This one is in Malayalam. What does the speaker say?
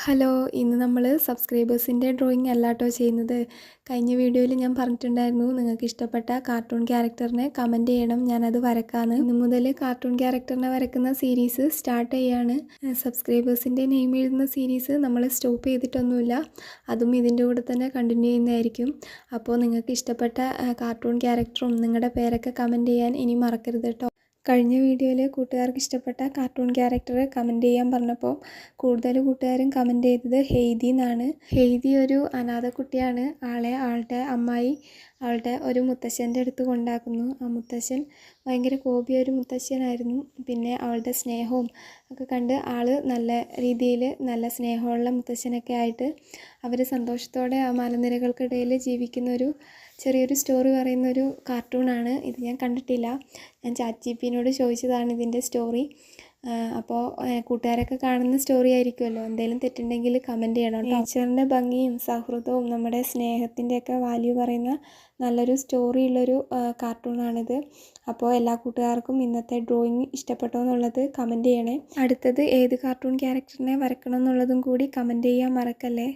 ഹലോ, ഇന്ന് നമ്മൾ സബ്സ്ക്രൈബേഴ്സിൻ്റെ ഡ്രോയിങ് അല്ലാട്ടോ ചെയ്യുന്നത്. കഴിഞ്ഞ വീഡിയോയിൽ ഞാൻ പറഞ്ഞിട്ടുണ്ടായിരുന്നു നിങ്ങൾക്ക് ഇഷ്ടപ്പെട്ട കാർട്ടൂൺ ക്യാരക്ടറിനെ കമൻറ്റ് ചെയ്യണം, ഞാനത് വരക്കാമെന്ന്. ഇന്ന് മുതൽ കാർട്ടൂൺ ക്യാരക്ടറിനെ വരക്കുന്ന സീരീസ് സ്റ്റാർട്ട് ചെയ്യാണ്. സബ്സ്ക്രൈബേഴ്സിൻ്റെ നെയിം എഴുതുന്ന സീരീസ് നമ്മൾ സ്റ്റോപ്പ് ചെയ്തിട്ടൊന്നുമില്ല, അതും ഇതിൻ്റെ കൂടെ തന്നെ കണ്ടിന്യൂ ചെയ്യുന്നതായിരിക്കും. അപ്പോൾ നിങ്ങൾക്ക് ഇഷ്ടപ്പെട്ട കാർട്ടൂൺ ക്യാരക്ടറും നിങ്ങളുടെ പേരൊക്കെ കമൻറ്റ് ചെയ്യാൻ ഇനി മറക്കരുത് കേട്ടോ. കഴിഞ്ഞ വീഡിയോയിൽ കൂട്ടുകാർക്ക് ഇഷ്ടപ്പെട്ട കാർട്ടൂൺ ക്യാരക്ടർ കമൻറ്റ് ചെയ്യാൻ പറഞ്ഞപ്പോൾ കൂടുതൽ കൂട്ടുകാരും കമൻറ്റ് ചെയ്തത് ഹെയ്തി എന്നാണ്. ഹെയ്തി ഒരു അനാഥ കുട്ടിയാണ്. ആളുടെ അമ്മായി അവളുടെ ഒരു മുത്തശ്ശൻ്റെ അടുത്ത് കൊണ്ടാക്കുന്നു. ആ മുത്തശ്ശൻ ഭയങ്കര കോപിയൊരു മുത്തശ്ശനായിരുന്നു. പിന്നെ അവളുടെ സ്നേഹവും ഒക്കെ കണ്ട് നല്ല രീതിയിൽ നല്ല സ്നേഹമുള്ള മുത്തശ്ശനൊക്കെ ആയിട്ട് അവർ സന്തോഷത്തോടെ ആ മലനിരകൾക്കിടയിൽ ജീവിക്കുന്നൊരു ചെറിയൊരു സ്റ്റോറി പറയുന്നൊരു കാർട്ടൂണാണ് ഇത്. ഞാൻ കണ്ടിട്ടില്ല, ഞാൻ ChatGPT ചോദിച്ചതാണ് ഇതിൻ്റെ സ്റ്റോറി. അപ്പോൾ കൂട്ടുകാരൊക്കെ കാണുന്ന സ്റ്റോറി ആയിരിക്കുമല്ലോ, എന്തെങ്കിലും തെറ്റുണ്ടെങ്കിൽ കമൻറ്റ് ചെയ്യണം. ടീച്ചറിൻ്റെ ഭംഗിയും സൗഹൃദവും നമ്മുടെ സ്നേഹത്തിൻ്റെയൊക്കെ വാല്യൂ പറയുന്ന നല്ലൊരു സ്റ്റോറി ഉള്ളൊരു കാർട്ടൂണാണിത്. അപ്പോൾ എല്ലാ കൂട്ടുകാർക്കും ഇന്നത്തെ ഡ്രോയിങ് ഇഷ്ടപ്പെട്ടോ എന്നുള്ളത് കമൻറ്റ് ചെയ്യണേ. അടുത്തത് ഏത് കാർട്ടൂൺ ക്യാരക്ടറിനെ വരക്കണം എന്നുള്ളതും കൂടി കമൻറ്റ് ചെയ്യാൻ മറക്കല്ലേ.